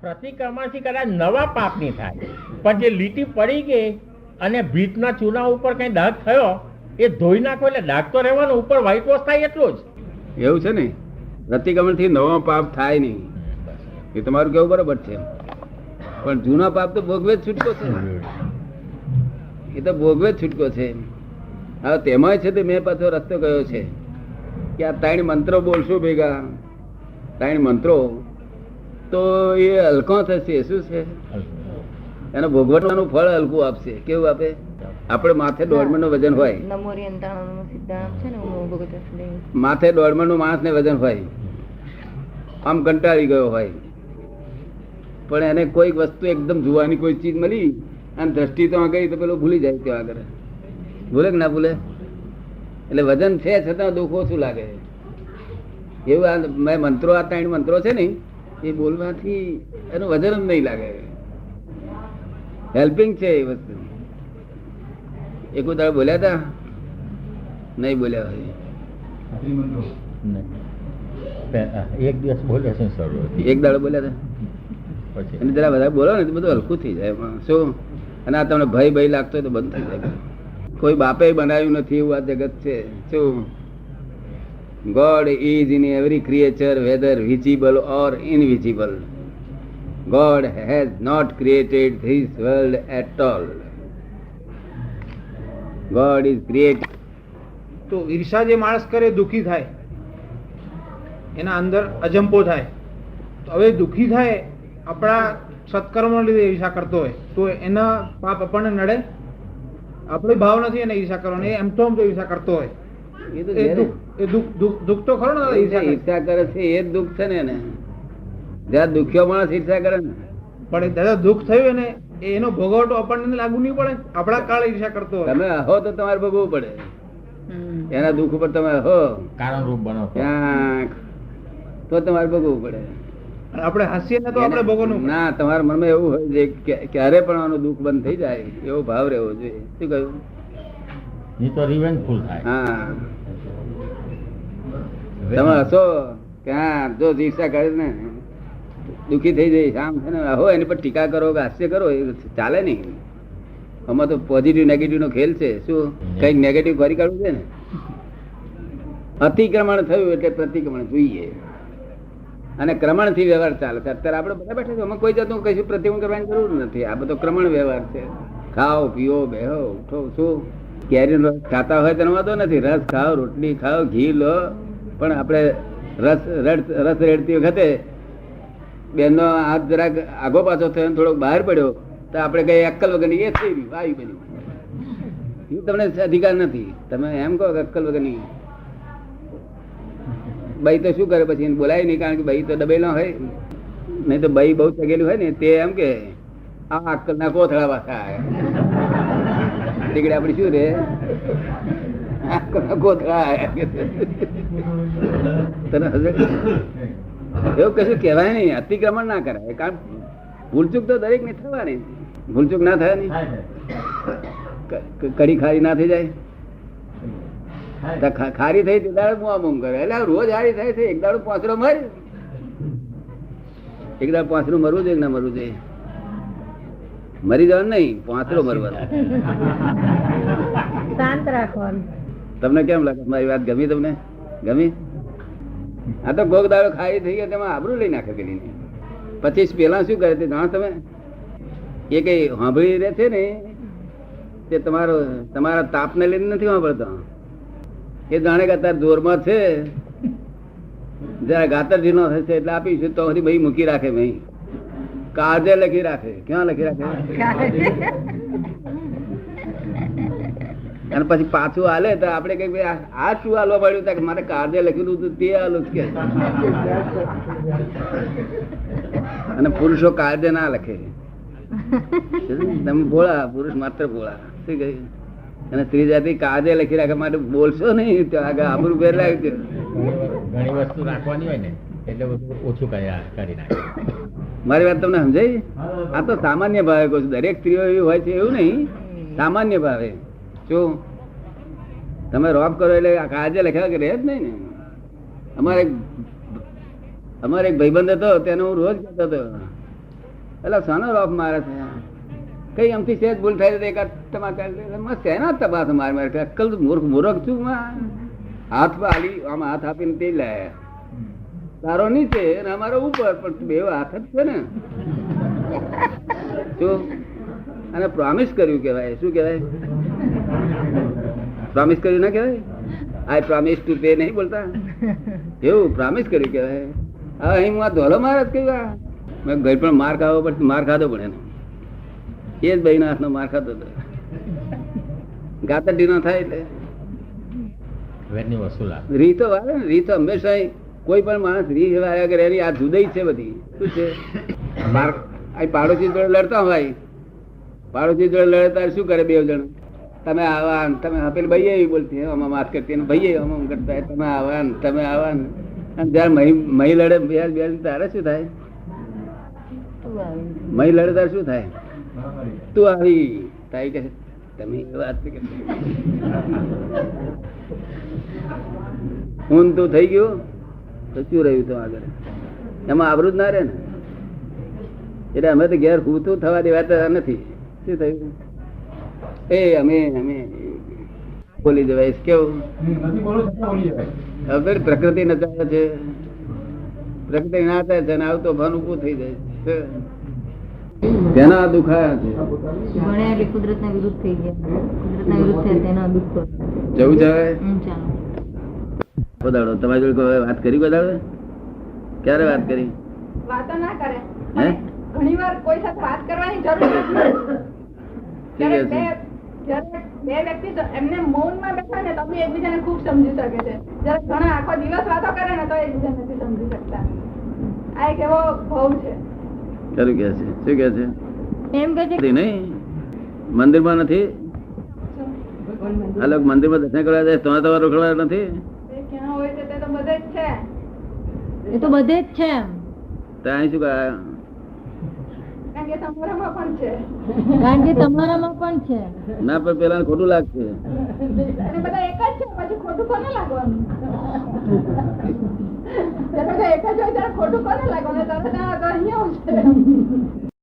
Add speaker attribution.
Speaker 1: પ્રતિક્રમણથી કદાચ નવા પાપ નહીં થાય, પણ જે લીટી પડી ગઈ અને ભીતના ચૂના ઉપર કઈ દાગ થયો એ ધોઈ નાખો એટલે દાગ તો રહેવાનો, ઉપર વ્હાઈટ વોશ થાય એટલું જ.
Speaker 2: એવું છે ને, પ્રતિક્રમણ થી નવો પાપ થાય નહીં, એ તમારું કેવું બરોબર છે. પણ જૂના પાપ તો ભોગવે જ છૂટકો છે, એ તો ભોગવે જ છૂટકો છે. હવે તેમાં છે તે મેં પાછો રસ્તો કયો છે કે આ 3 મંત્રો બોલશું ભેગા, 3 મંત્રો, તો એ હલકો થશે. શું છે? એને ભોગવવાનું ફળ હલકું આપશે. કેવું આપે? આપણે માથે 1.5 મણનું વજન હોય, માથે 1.5 મણનું માણસ ને વજન હોય, આમ કંટાળી ગયો હોય, પણ એને કોઈક વસ્તુ એકદમ જોવાની કોઈ ચીજ મળી અને દ્રષ્ટિ તો ગઈ તો પેલો ભૂલી જાય. ત્યાં આગળ ભૂલે કે ના ભૂલે? એટલે વજન છે છતાં દુઃખ ઓછું લાગે. એવું આ મેં મંત્રો, આ 3 મંત્રો છે ને, એ બોલવાથી એનું વજન જ નહીં લાગે. હેલ્પિંગ છે એ વસ્તુ. એક દાડો બોલ્યા હતા? નહીં બોલ્યા હોય.
Speaker 1: એક દિવસ બોલ્યા છે,
Speaker 2: એક દાડો બોલ્યા હતા. અને જરા બધા બોલો ને તો બધું હલકું થઈ જાય. શું? અને આ તમને ભય લાગતો હોય તો બંધ થઈ જાય. કોઈ બાપે બનાવ્યું નથી એવું આ જગત છે. શું? God is in every creature, whether visible or invisible. God has not created this world at all. God is created.
Speaker 3: તો ઈર્ષા જે માણસ કરે દુઃખી થાય, એના અંદર અજંપો થાય. તો હવે દુઃખી થાય આપણા સત્કર્મો લીધે ઈર્ષા કરતો હોય તો એના પાપ આપણને નડે? આપણે ભાવ નથી એને ઈર્ષા કરવાનો, એમ તો ઈર્ષા કરતો હોય એ દુઃખ તો ખરો ને.
Speaker 2: ઈર્ષા કરે છે એ જ દુઃખ છે ને એને. જ્યાં દુખ્યો માણસ ઈર્ષા કરે ને.
Speaker 3: પણ દાદા દુઃખ થયું ને એનો ભોગવટો આપણને લાગુ નહીં પડે? આપણા કાળે ઈર્ષા કરતો હોય.
Speaker 2: તમે હો તો તમારે ભોગવવું પડે. એના દુઃખ ઉપર તમે હો
Speaker 1: કારણ રૂપ બનો
Speaker 2: તો તમારે ભોગવવું પડે.
Speaker 3: આપણે હાસ્ય ને તો આપણે ભોગવવું
Speaker 2: ના. તમારા મનમાં એવું હોય છે ક્યારે પણ આનું દુઃખ બંધ થઈ જાય એવો ભાવ રહેવો જોઈએ. શું કહ્યું?
Speaker 1: તો રિવેન્જફુલ થાય.
Speaker 2: હા, તમે હસો કે હા જો ઈર્ષા કરે ને દુઃખી થઈ જાય આમ છે ને, હો એની પર ટીકા કરો કે હાસ્ય કરો, એ ચાલે નહીં. આમાં તો પોઝિટિવ નેગેટિવ નો ખેલ છે. શું? કઈક નેગેટિવ કરી કાઢવું છે ને. અતિક્રમણ થયું એટલે પ્રતિક્રમણ જોઈએ, અને ક્રમણ થી વ્યવહાર ચાલે છે. અત્યારે આપણે બધા બેઠા છે, અમે કોઈ જાતનું કશું પ્રતિક્રમણ કરવાની જરૂર નથી. આ બધો ક્રમણ વ્યવહાર છે. ખાઓ પીઓ બેહો ઉઠો. શું? કેરીનો રસ ખાતા હોય તેનો વાંધો નથી, રસ ખાઓ, રોટલી ખાઓ, ઘી લો. પણ આપણે રસ રેડતી વખતે બેનનો હાથ જરાક આગો પાછો થયો, થોડોક બહાર પડ્યો તો આપણે કઈ અક્કલ વગરની એ થઈ ગયું આવી બન્યું. તમને અધિકાર નથી. તમે એમ કહો કે અક્કલ વગરની. બાઈ તો શું કરે પછી? બોલાય નહીં, કારણ કે બાઈ તો ડબેલા હોય. નહીં તો બાઈ બહુ ચગેલું હોય ને તે એમ કે આ અક્કલ ના કોથળા પાછા તીકડે આપડે શું રે કોથળા તને એવું કશું કહેવાય નહીં. અતિક્રમણ ના કરાય, કારણ ભૂલચૂક તો દરેક ને થવાની. ભૂલચૂક ના થાય નહીં. કડી ખારી ના થઈ જાય? ખારી થઈ તે દાડે મુઆ કરે. એટલે રોજ હારી થાય છે. એક દાડો પાંચરો મર, એક દાડો પાંચરું મરવું જોઈએ ના મરવું જોઈએ? મરી જવાનું નહીં, પાંચરો મરવાનું.
Speaker 4: શાંત રાખવાનું.
Speaker 2: તમને કેમ લાગે? મારી વાત ગમી? તમને ગમી? આ તો ગોગ દાડો ખાઈ થઈ ગયા તેમાં આબરૂ લઈ નાખે પેલી. પછી પેલા શું કરે તે જાણો તમે? એ કઈ સાંભળી રહે છે ને તે તમારા તાપને લઈને નથી સાંભળતો. એ જાણે કે અત્યારે જોરમાં છે, જરા ગાતર ઢીલો થશે એટલે આપીશું તો ભાઈ મૂકી રાખે. ભાઈ કાળજે લખી રાખે. ક્યાં લખી રાખે? અને પછી પાછું હાલે તો આપડે કઈ આ શું હાલવા પડ્યું? મારે કાળજે લખેલું હતું તે હાલું કે. અને પુરુષો કાળજે ના લખે. તમે ભોળા પુરુષ માત્ર ભોળા. શું કહ્યું? અને સ્ત્રી જાતિ કાળજે લખી રાખે માટે બોલશો નહીં તો આગળ આબરૂ ફેર લાગ્યું.
Speaker 1: ઘણી વસ્તુ રાખવાની હોય ને એટલે બધું ઓછું કરી નાખે.
Speaker 2: મારી વાત તમને સમજાય? આ તો સામાન્ય ભાવે કહું છું. દરેક સ્ત્રીઓ એવી હોય છે એવું નહીં, સામાન્ય ભાવે. શું તમે રોપ કરો એટલે કાળજે લખ્યા કે રહે જ નહીં ને. અમારે એક ભાઈબંધ હતો, તેને હું રોજ કહેતો હતો એટલે શાનો રોપ મારે છે કઈ આમથી સેજ ભૂલ થાય તો એકાદ તમાકુ શેના તપાસ માર માર કરે અક્કલ મૂર્ખ છું હાથ આલી આમ હાથ આપીને તે લાયા તારો નીચે અને અમારો ઉપર પણ બે હાથ જ છે ને શું અને પ્રોમિસ કર્યું કેવાય શું કેવાય પ્રોમિસ કર્યું ના કેવાય આઈ પ્રોમિસ ટુ પે નહીં બોલતા એવું પ્રોમિસ કર્યું કેવાય હવે અહીં હું આ ધોલો માર જ કહ્યું મેં ઘર પણ માર ખાવો પણ માર ખાધો પણ એનો એ જ બહેના હાથનો માર ખાધો હતો ગાતર ઢીનો થાય એટલે
Speaker 1: વેરની વસૂલા
Speaker 2: રીતો વાળે ને રીતો હંમેશા કોઈ પણ માણસ રીત વાળ્યા કરે એની આ જુદાઈ છે બધી શું છે પાડોશી જોડે લડતા હોય પાડોશી જોડે લડે ત્યારે શું કરે બે જણ તમે આવા તમે પેલી ભાઈ એવી બોલતી આમાં માફ કરતી ભાઈ આમ કરતા તમે આવા તમે આવા અને જયારે મહી લડે બે તારે શું થાય મહી લડે તારે શું થાય તું આવી તારી કે તમે વાત હું તું થઈ ગયું તો શું રહ્યું તો આગળ એમાં આવરું જ ના રે ને એટલે અમે તો ઘેર પૂતું થવા દેવાતા નથી શું થયું એ અમે બોલી જવાય કેવું હવે પ્રકૃતિ નચાવે છે પ્રકૃતિ નાચે છે ને આવતો ભાન ઉભું થઈ જાય છે તેના દુખાયા છે
Speaker 4: કુદરતના વિરુદ્ધ થઈ ગયા કુદરતના વિરુદ્ધ થયા તેના દુઃખ
Speaker 2: જવું છે
Speaker 4: ચાલો
Speaker 2: બધાડો તમારી જોડે કોઈ વાત કરી બધાડે ક્યારે વાત કરી
Speaker 5: વાતો ના કરે
Speaker 2: હે
Speaker 5: ઘણી વાર કોઈ સાથે વાત કરવાની જરૂર નથી
Speaker 2: ઠીક છે
Speaker 5: બે વ્યક્તિ એમને મૌનમાં બેઠા ને તો બી એકબીજાને ખૂબ સમજી શકે છે જયારે ઘણા આખો દિવસ વાતો કરે ને તો એકબીજા નથી સમજી શકતા આ એક એવો ભાવ છે
Speaker 2: ખરું કે છે શું કે છે
Speaker 4: એમ કે છે
Speaker 2: નહીં મંદિરમાં નથી આ લોકો મંદિરમાં દર્શન કરવા જાય તો રોકડા નથી
Speaker 5: એ ક્યાં હોય છે તે તો બધે જ છે
Speaker 4: એ તો બધે જ છે એમ
Speaker 2: ત્યાં શું કરે
Speaker 5: કારણ કે તમારામાં પણ છે
Speaker 4: કારણ કે તમારામાં પણ છે
Speaker 2: ના પણ પેલા ખોટું લાગશે
Speaker 5: અને બધા એક જ છે પછી ખોટું કોને લાગવાનું બધા એક જ હોય ત્યારે ખોટું કોને લાગવાનું તરત અહીંયા છે